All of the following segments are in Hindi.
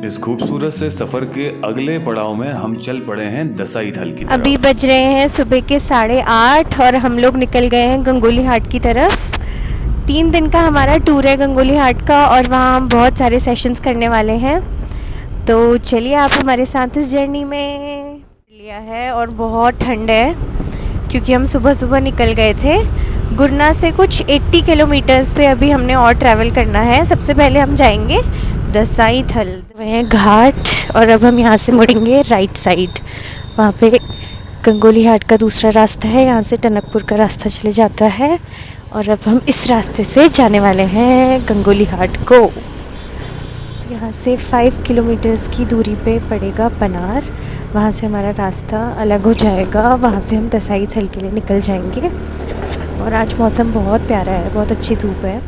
इस खूबसूरत से सफर के अगले पड़ाव में हम चल पड़े हैं दसाई थल की तरफ। अभी बज रहे हैं सुबह के 8:30 और हम लोग निकल गए हैं गंगोली हाट की तरफ। 3 दिन का हमारा टूर है गंगोली हाट का और वहाँ हम बहुत सारे सेशंस करने वाले हैं। तो चलिए आप हमारे साथ इस जर्नी में लिया है। और बहुत ठंड है क्योंकि हम सुबह सुबह निकल गए थे। गुरना से कुछ 80 किलोमीटर्स पे अभी हमने और ट्रैवल करना है। सबसे पहले हम जाएंगे दसाई थल वह घाट और अब हम यहाँ से मुड़ेंगे राइट साइड। वहाँ पे गंगोली हाट का दूसरा रास्ता है, यहाँ से टनकपुर का रास्ता चले जाता है और अब हम इस रास्ते से जाने वाले हैं गंगोली हाट को। यहाँ से 5 किलोमीटर्स की दूरी पे पड़ेगा पनार, वहाँ से हमारा रास्ता अलग हो जाएगा। वहाँ से हम दसाई थल के लिए निकल जाएंगे। और आज मौसम बहुत प्यारा है, बहुत अच्छी धूप है।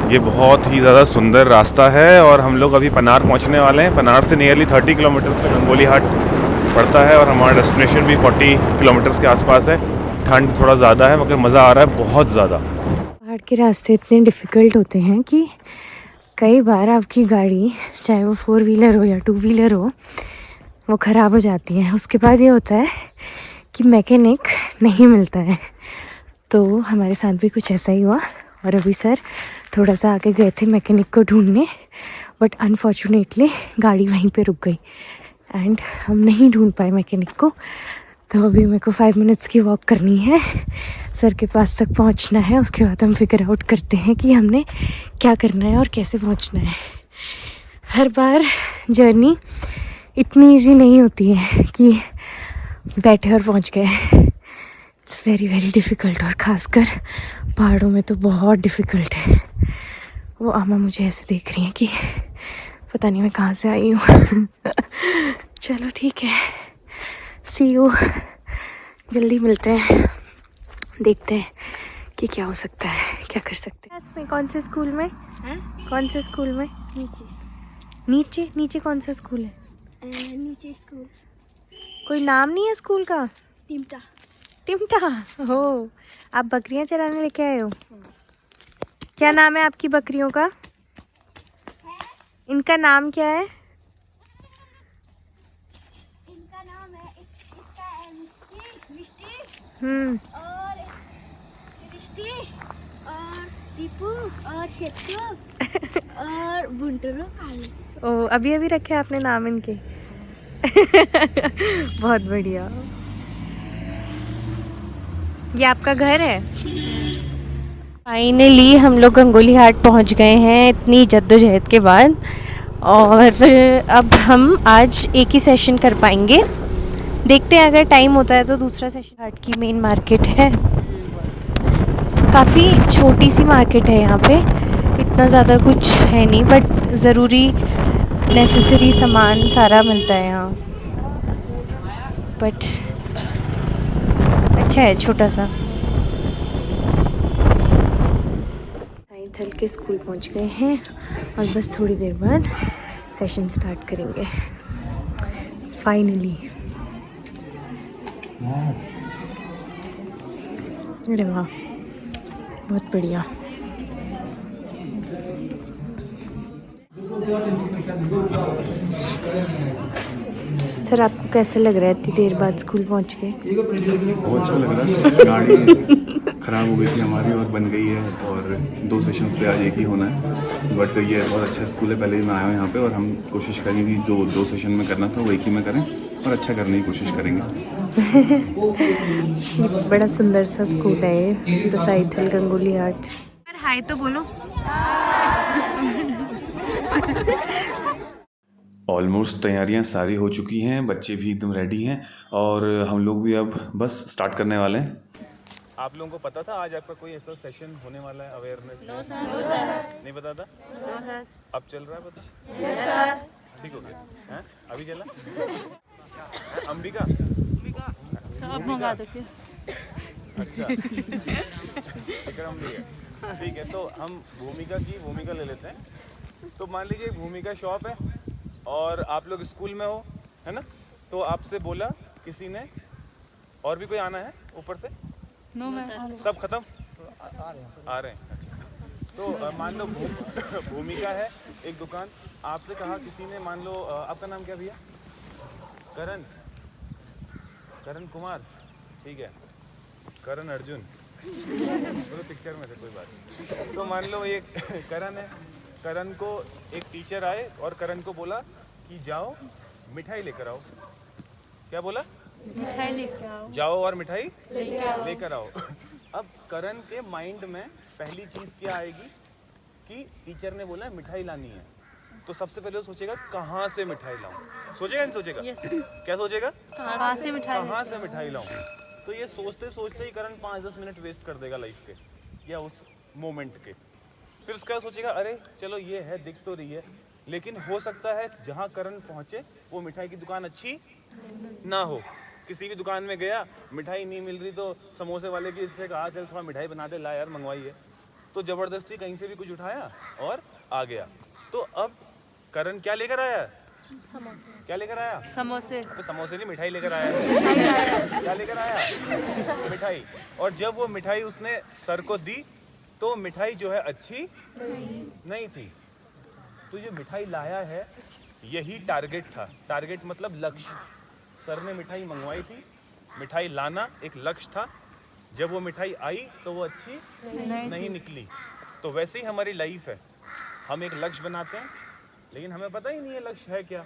ये बहुत ही ज़्यादा सुंदर रास्ता है और हम लोग अभी पनार पहुंचने वाले हैं। पनार से नियरली 30 किलोमीटर से गंगोली हाट पड़ता है और हमारा डेस्टिनेशन भी 40 किलोमीटर्स के आसपास है। ठंड थोड़ा ज़्यादा है मगर मज़ा आ रहा है बहुत ज़्यादा। पहाड़ के रास्ते इतने डिफ़िकल्ट होते हैं कि कई बार आपकी गाड़ी, चाहे वो 4 व्हीलर हो या 2 व्हीलर हो, वो ख़राब हो जाती है। उसके बाद ये होता है कि मैकेनिक नहीं मिलता है। तो हमारे साथ भी कुछ ऐसा ही हुआ और अभी सर थोड़ा सा आगे गए थे मैकेनिक को ढूंढने, बट अनफॉर्चुनेटली गाड़ी वहीं पे रुक गई एंड हम नहीं ढूंढ पाए मैकेनिक को। तो अभी मेरे को 5 मिनट्स की वॉक करनी है, सर के पास तक पहुंचना है। उसके बाद हम फिगर आउट करते हैं कि हमने क्या करना है और कैसे पहुंचना है। हर बार जर्नी इतनी इजी नहीं होती है कि बैठे और पहुंच गए। इट्स वेरी वेरी डिफ़िकल्ट और ख़ासकर पहाड़ों में तो बहुत डिफ़िकल्ट है। वो आमा मुझे ऐसे देख रही हैं कि पता नहीं मैं कहाँ से आई हूँ। चलो ठीक है, सी यू, जल्दी मिलते हैं, देखते हैं कि क्या हो सकता है, क्या कर सकते हैं। में कौन से स्कूल में है? कौन से स्कूल में? नीचे नीचे नीचे कौन सा स्कूल है? नीचे स्कूल। कोई नाम नहीं है स्कूल का? टिमटा। टिमटा हो। आप बकरियां चराने लेके आए हो? क्या नाम है आपकी बकरियों का? इनका नाम क्या है? इनका नाम है इसका है मिष्टी हम्म। और सृष्टि और दीपू और शेतू और बुंटरू काली। ओ, अभी अभी रखे आपने नाम इनके? बहुत बढ़िया। ये आपका घर है? फाइनली हम लोग गंगोली हाट पहुंच गए हैं इतनी जद्दोजहद के बाद। और अब हम आज एक ही सेशन कर पाएंगे, देखते हैं अगर टाइम होता है तो दूसरा सेशन। हाट की मेन मार्केट है, काफ़ी छोटी सी मार्केट है यहाँ पे, इतना ज़्यादा कुछ है नहीं बट ज़रूरी नेसेसरी सामान सारा मिलता है यहाँ। बट अच्छा है, छोटा सा। थल के स्कूल पहुँच गए हैं और बस थोड़ी देर बाद सेशन स्टार्ट करेंगे फाइनली। अरे वाह, बहुत बढ़िया। सर आपको कैसे लग रहा है इतनी देर बाद स्कूल पहुंच के? बहुत अच्छा लग रहा है। गाड़ी ख़राब हो गई थी हमारी और बन गई है और 2 सेशंस थे, आज एक ही होना है। बट ये बहुत अच्छा स्कूल है, पहले ही मैं आया हूँ यहाँ पे और हम कोशिश करेंगे जो 2 सेशन में करना था वो एक ही में करें और अच्छा करने की कोशिश करेंगे। बड़ा सुंदर सा स्कूल है ये, दसाई थल गंगोली हाट। हाय तो बोलो। ऑलमोस्ट तैयारियां सारी हो चुकी हैं, बच्चे भी एकदम रेडी हैं और हम लोग भी अब बस स्टार्ट करने वाले हैं। आप लोगों को पता था आज आपका कोई ऐसा सेशन होने वाला है अवेयरनेस? No sir. नहीं पता था? No sir. अब चल रहा है पता? Yes sir. ठीक हो गया हैं? अभी चला? अंबिका आप मंगा दो। अच्छा विक्रम भी है, ठीक है। तो हम भूमिका ले लेते हैं। तो मान लीजिए भूमिका शॉप है और आप लोग स्कूल में हो, है ना? तो आपसे बोला किसी ने और भी कोई आना है ऊपर से? No sir. सब खत्म? आ रहे हैं। अच्छा तो मान लो भूमिका है एक दुकान, आपसे कहा किसी ने, मान लो आपका नाम क्या भैया? करण कुमार, ठीक है, करण अर्जुन, तो पिक्चर में थे, कोई बात नहीं। तो मान लो ये करण है, करण को एक टीचर आए और करण को बोला कि जाओ मिठाई लेकर आओ। क्या बोला? मिठाई लेकर आओ। जाओ और मिठाई लेकर आओ। अब करण के माइंड में पहली चीज क्या आएगी कि टीचर ने बोला मिठाई लानी है, तो सबसे पहले वो सोचेगा कहाँ से मिठाई लाऊं। सोचेगा नहीं सोचेगा? क्या सोचेगा? कहाँ से मिठाई लाऊं। तो ये सोचते सोचते ही करण 5-10 मिनट वेस्ट कर देगा लाइफ के या उस मोमेंट के। फिर उसका सोचेगा अरे चलो ये है, दिख तो रही है, लेकिन हो सकता है जहाँ करण पहुँचे वो मिठाई की दुकान अच्छी ना हो। किसी भी दुकान में गया, मिठाई नहीं मिल रही, तो समोसे वाले की इससे कहा चल थोड़ा मिठाई बना दे, ला यार मंगवाई है, तो ज़बरदस्ती कहीं से भी कुछ उठाया और आ गया। तो अब करण क्या लेकर आया? क्या लेकर आया? समोसे। अबे समोसे नहीं, मिठाई लेकर आया है। क्या लेकर आया? मिठाई। और जब वो मिठाई उसने सर को दी तो मिठाई जो है अच्छी नहीं थी। तो ये मिठाई लाया है, यही टारगेट था। टारगेट मतलब लक्ष्य। सर ने मिठाई मंगवाई थी, मिठाई लाना एक लक्ष्य था। जब वो मिठाई आई तो वो अच्छी नहीं निकली। तो वैसे ही हमारी लाइफ है, हम एक लक्ष्य बनाते हैं लेकिन हमें पता ही नहीं है लक्ष्य है क्या,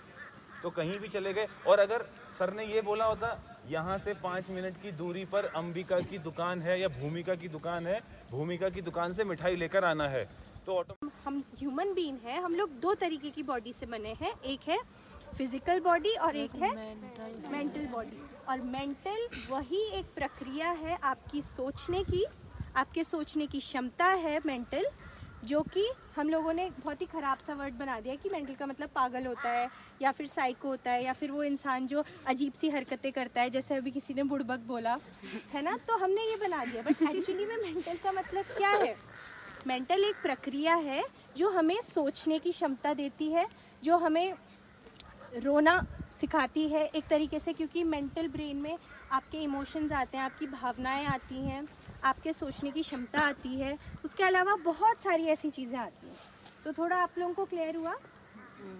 तो कहीं भी चले गए। और अगर सर ने ये बोला होता यहाँ से 5 मिनट की दूरी पर अंबिका की दुकान है या भूमिका की दुकान है, भूमिका की दुकान से मिठाई लेकर आना है, तो हम ह्यूमन बीइंग हैं, हम लोग 2 तरीके की बॉडी से बने हैं, एक है फिजिकल बॉडी और एक है मेंटल बॉडी। और मेंटल वही एक प्रक्रिया है आपकी सोचने की, आपके सोचने की क्षमता है मेंटल, जो कि हम लोगों ने बहुत ही ख़राब सा वर्ड बना दिया कि मेंटल का मतलब पागल होता है या फिर साइको होता है या फिर वो इंसान जो अजीब सी हरकतें करता है, जैसे अभी किसी ने बुड़बक बोला है ना, तो हमने ये बना दिया। बट एक्चुअली में मेंटल का मतलब क्या है? मेंटल एक प्रक्रिया है जो हमें सोचने की क्षमता देती है, जो हमें रोना सिखाती है एक तरीके से, क्योंकि मेंटल ब्रेन में आपके इमोशंस आते हैं, आपकी भावनाएं आती हैं, आपके सोचने की क्षमता आती है, उसके अलावा बहुत सारी ऐसी चीज़ें आती हैं। तो थोड़ा आप लोगों को क्लियर हुआ?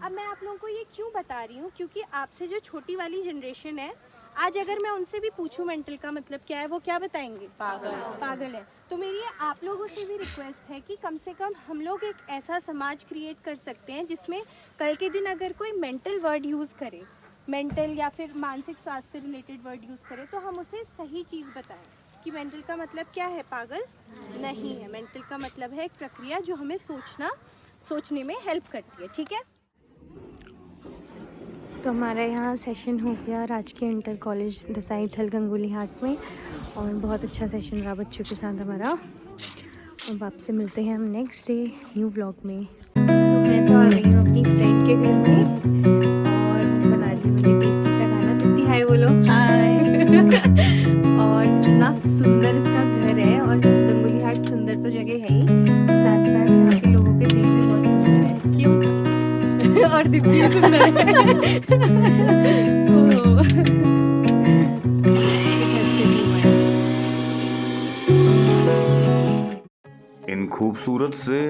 अब मैं आप लोगों को ये क्यों बता रही हूँ, क्योंकि आपसे जो छोटी वाली जनरेशन है, आज अगर मैं उनसे भी पूछूं मेंटल का मतलब क्या है, वो क्या बताएंगे? पागल है। तो मेरी आप लोगों से भी रिक्वेस्ट है कि कम से कम हम लोग एक ऐसा समाज क्रिएट कर सकते हैं जिसमें कल के दिन अगर कोई मेंटल वर्ड यूज़ करे, मेंटल या फिर मानसिक स्वास्थ्य से रिलेटेड वर्ड यूज़ करे, तो हम उसे सही चीज़ बताएं कि मेंटल का मतलब क्या है, पागल नहीं है। मेंटल का मतलब है एक प्रक्रिया जो हमें सोचने में हेल्प करती है। ठीक है, तो हमारा यहाँ सेशन हो गया राजकीय इंटर कॉलेज दसाई थल गंगोली हाट में, और बहुत अच्छा सेशन रहा बच्चों के साथ हमारा। अब आपसे मिलते हैं हम नेक्स्ट डे न्यू व्लॉग में। तो मैं तो आ गई हूँ अपनी फ्रेंड के घर में और बना रही हूँ मुझे टेस्टी सा खाना। दीदी हाय बोलो। हाय। और इतना सुंदर इसका घर है, और गंगोली हाट सुंदर तो जगह है ही, साथ साथ यहाँ के लोगों के दिल भी बहुत सुंदर है। क्यों? और दिल भी सुंदर है। इन खूबसूरत से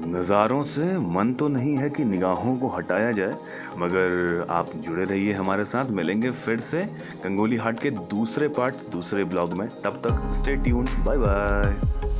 नज़ारों से मन तो नहीं है कि निगाहों को हटाया जाए, मगर आप जुड़े रहिए हमारे साथ। मिलेंगे फिर से गंगोली हाट के दूसरे पार्ट दूसरे ब्लॉग में। तब तक स्टे ट्यून्ड, बाय बाय।